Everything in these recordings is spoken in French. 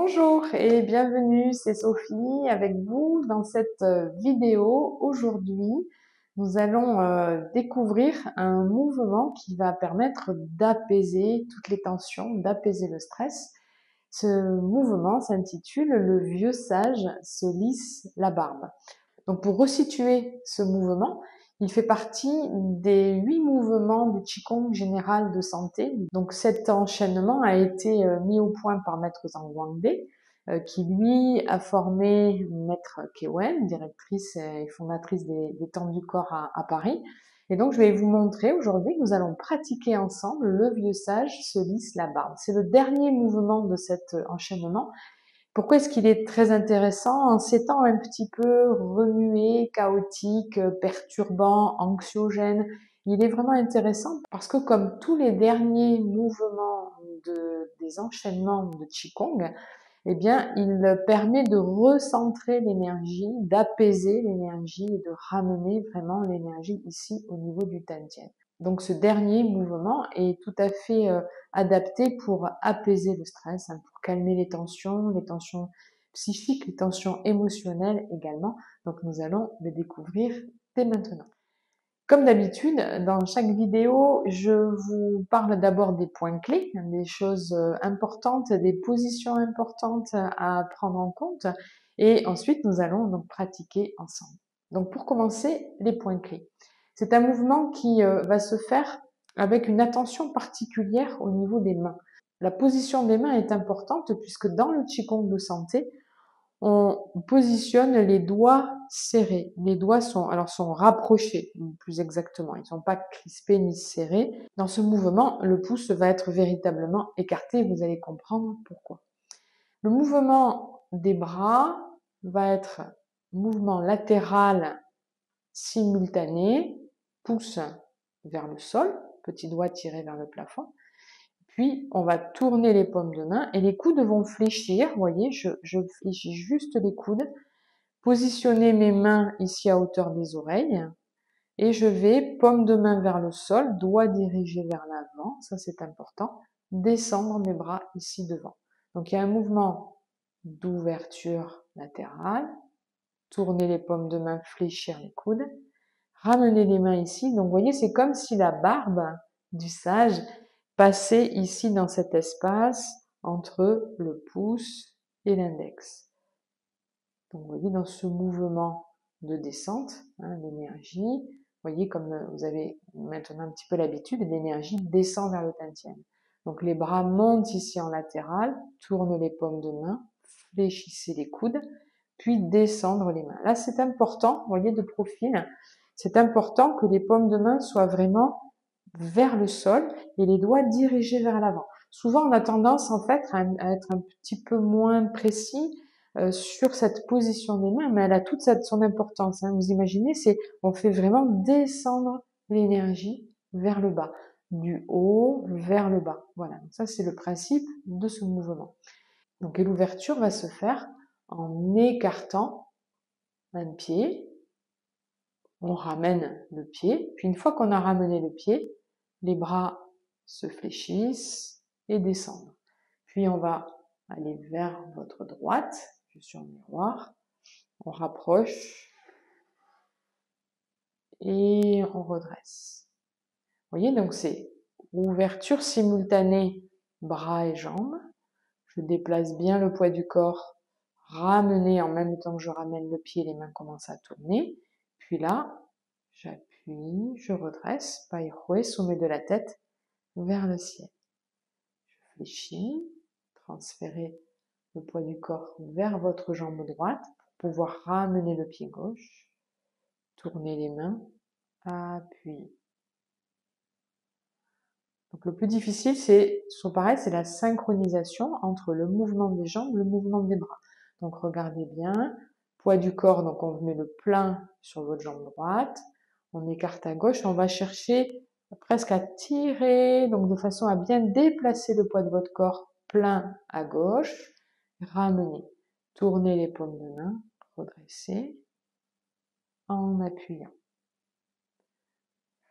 Bonjour et bienvenue, c'est Sophie avec vous dans cette vidéo. Aujourd'hui, nous allons découvrir un mouvement qui va permettre d'apaiser toutes les tensions, d'apaiser le stress. Ce mouvement s'intitule Le vieux sage se lisse la barbe. Donc pour resituer ce mouvement, il fait partie des 8 mouvements du Qigong général de santé. Donc cet enchaînement a été mis au point par Maître Zhang Guangde, qui lui a formé Maître Kewen, directrice et fondatrice des Temps du Corps à Paris. Et donc je vais vous montrer aujourd'hui que nous allons pratiquer ensemble le vieux sage se lisse la barbe. C'est le dernier mouvement de cet enchaînement. Pourquoi est-ce qu'il est très intéressant? En ces temps un petit peu remués, chaotiques, perturbants, anxiogènes, il est vraiment intéressant parce que comme tous les derniers mouvements des enchaînements de Qigong, eh bien, il permet de recentrer l'énergie, d'apaiser l'énergie et de ramener vraiment l'énergie ici au niveau du Tantien. Donc ce dernier mouvement est tout à fait adapté pour apaiser le stress, pour calmer les tensions psychiques, les tensions émotionnelles également. Donc nous allons le découvrir dès maintenant. Comme d'habitude, dans chaque vidéo, je vous parle d'abord des points clés, des choses importantes, des positions importantes à prendre en compte, et ensuite nous allons donc pratiquer ensemble. Donc pour commencer, les points clés. C'est un mouvement qui va se faire avec une attention particulière au niveau des mains. La position des mains est importante puisque dans le Qigong de santé, on positionne les doigts serrés. Les doigts sont rapprochés, plus exactement. Ils ne sont pas crispés ni serrés. Dans ce mouvement, le pouce va être véritablement écarté. Vous allez comprendre pourquoi. Le mouvement des bras va être mouvement latéral simultané, pouce vers le sol, petit doigt tiré vers le plafond. Puis, on va tourner les paumes de main et les coudes vont fléchir. Vous voyez, je fléchis juste les coudes. Positionner mes mains ici à hauteur des oreilles. Et je vais, paume de main vers le sol, doigt dirigé vers l'avant. Ça, c'est important. Descendre mes bras ici devant. Donc, il y a un mouvement d'ouverture latérale. Tourner les paumes de main, fléchir les coudes. Ramener les mains ici. Donc, vous voyez, c'est comme si la barbe du sage passer ici dans cet espace entre le pouce et l'index. Donc vous voyez dans ce mouvement de descente, l'énergie, vous voyez comme vous avez maintenant un petit peu l'habitude, l'énergie descend vers le Tantien. Donc les bras montent ici en latéral, tournent les paumes de main, fléchissez les coudes, puis descendre les mains. Là c'est important, vous voyez de profil, c'est important que les paumes de main soient vraiment vers le sol et les doigts dirigés vers l'avant. Souvent, on a tendance en fait à être un petit peu moins précis sur cette position des mains, mais elle a toute son importance. Vous imaginez, on fait vraiment descendre l'énergie vers le bas, du haut vers le bas. Voilà, donc ça c'est le principe de ce mouvement. Donc l'ouverture va se faire en écartant un pied. On ramène le pied, puis une fois qu'on a ramené le pied, les bras se fléchissent et descendent. Puis on va aller vers votre droite, sur le miroir, on rapproche et on redresse. Vous voyez, donc c'est ouverture simultanée bras et jambes. Je déplace bien le poids du corps, ramener en même temps que je ramène le pied, les mains commencent à tourner. Puis là, j'appuie, je redresse, pai hui, sommet de la tête vers le ciel. Je fléchis, transférez le poids du corps vers votre jambe droite pour pouvoir ramener le pied gauche. Tournez les mains, appuyez. Donc le plus difficile, c'est la synchronisation entre le mouvement des jambes et le mouvement des bras. Donc regardez bien, poids du corps, donc on met le plein sur votre jambe droite, on écarte à gauche, on va chercher presque à tirer, donc de façon à bien déplacer le poids de votre corps plein à gauche, ramener, tournez les paumes de main, redresser, en appuyant.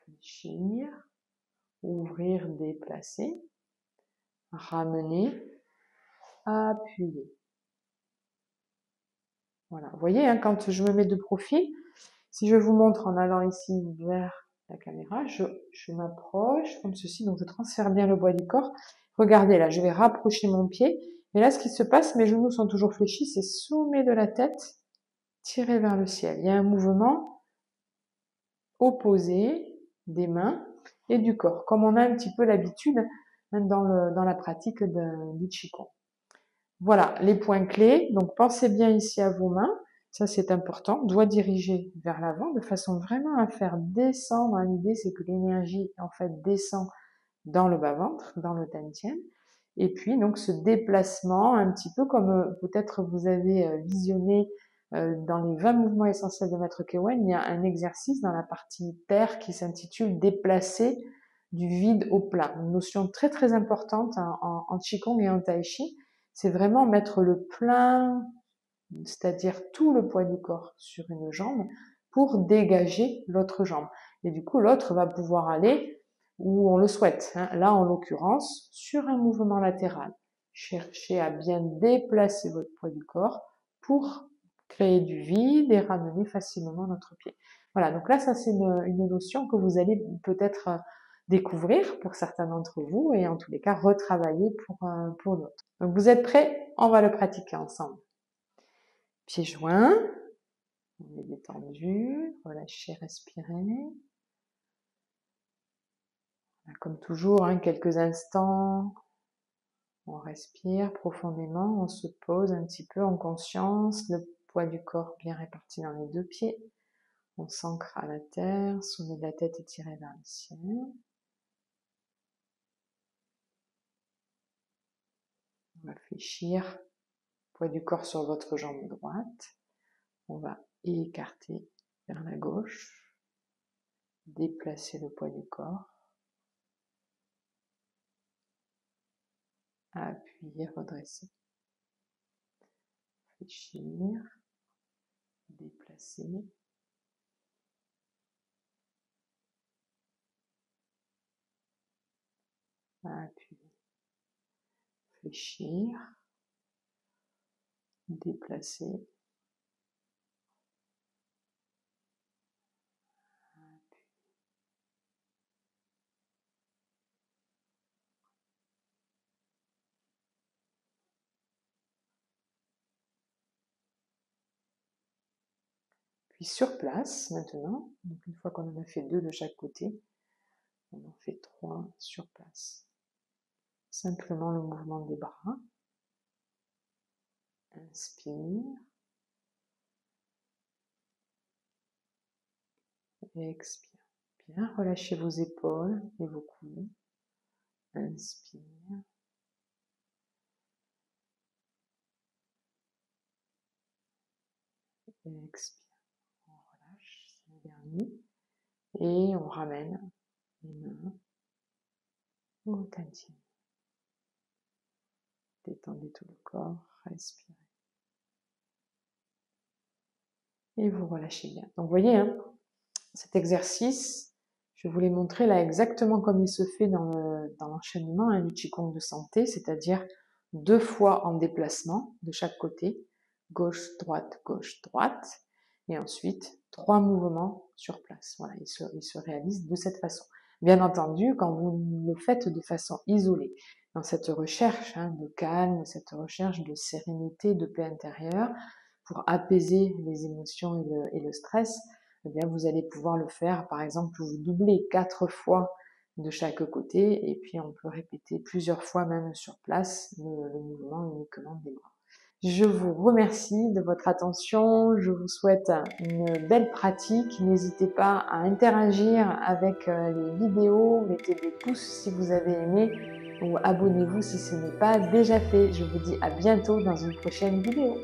Fléchir, ouvrir, déplacer, ramener, appuyer. Voilà, vous voyez, hein, quand je me mets de profil, si je vous montre en allant ici vers la caméra, je m'approche comme ceci, donc je transfère bien le poids du corps. Regardez là, je vais rapprocher mon pied. Et là, ce qui se passe, mes genoux sont toujours fléchis, c'est sommet de la tête, tiré vers le ciel. Il y a un mouvement opposé des mains et du corps, comme on a un petit peu l'habitude dans la pratique du Qigong. Voilà, les points clés. Donc, pensez bien ici à vos mains. Ça, c'est important. Doigt dirigé vers l'avant de façon vraiment à faire descendre. L'idée, c'est que l'énergie, en fait, descend dans le bas-ventre, dans le dantian. Et puis, donc, ce déplacement, un petit peu comme peut-être vous avez visionné dans les 20 mouvements essentiels de Maître Kewen, il y a un exercice dans la partie terre qui s'intitule déplacer du vide au plein. Une notion très, très importante en Qigong et en Tai Chi. C'est vraiment mettre le plein, c'est-à-dire tout le poids du corps sur une jambe pour dégager l'autre jambe. Et du coup, l'autre va pouvoir aller où on le souhaite. Hein. Là, en l'occurrence, sur un mouvement latéral. Cherchez à bien déplacer votre poids du corps pour créer du vide et ramener facilement notre pied. Voilà, donc là, ça c'est une notion que vous allez peut-être découvrir pour certains d'entre vous et en tous les cas retravailler pour d'autres. Donc vous êtes prêts? On va le pratiquer ensemble. Pieds joints, on est détendu, relâchez, respirez. Comme toujours, hein, quelques instants, on respire profondément, on se pose un petit peu en conscience, le poids du corps bien réparti dans les deux pieds. On s'ancre à la terre, sommet de la tête étiré vers le ciel. On va fléchir, poids du corps sur votre jambe droite. On va écarter vers la gauche, déplacer le poids du corps, appuyer, redresser, fléchir, déplacer, appuyer, fléchir, déplacer, puis sur place maintenant, donc une fois qu'on en a fait 2 de chaque côté, on en fait 3 sur place. Simplement le mouvement des bras. Inspire. Et expire. Bien, relâchez vos épaules et vos coudes. Inspire. Et expire. On relâche, c'est le dernier. Et on ramène les mains au dantian. Détendez tout le corps, respirez. Et vous relâchez bien. Donc vous voyez, hein, cet exercice, je vous l'ai montré là exactement comme il se fait dans l'enchaînement du Qigong de santé, c'est-à-dire 2 fois en déplacement de chaque côté, gauche, droite, et ensuite 3 mouvements sur place. Voilà, il se réalise de cette façon. Bien entendu, quand vous le faites de façon isolée, dans cette recherche de calme, cette recherche de sérénité, de paix intérieure, pour apaiser les émotions et le stress, eh bien vous allez pouvoir le faire, par exemple, vous doublez 4 fois de chaque côté, et puis on peut répéter plusieurs fois même sur place le mouvement uniquement des bras. Je vous remercie de votre attention, je vous souhaite une belle pratique, n'hésitez pas à interagir avec les vidéos, mettez des pouces si vous avez aimé, ou abonnez-vous si ce n'est pas déjà fait. Je vous dis à bientôt dans une prochaine vidéo.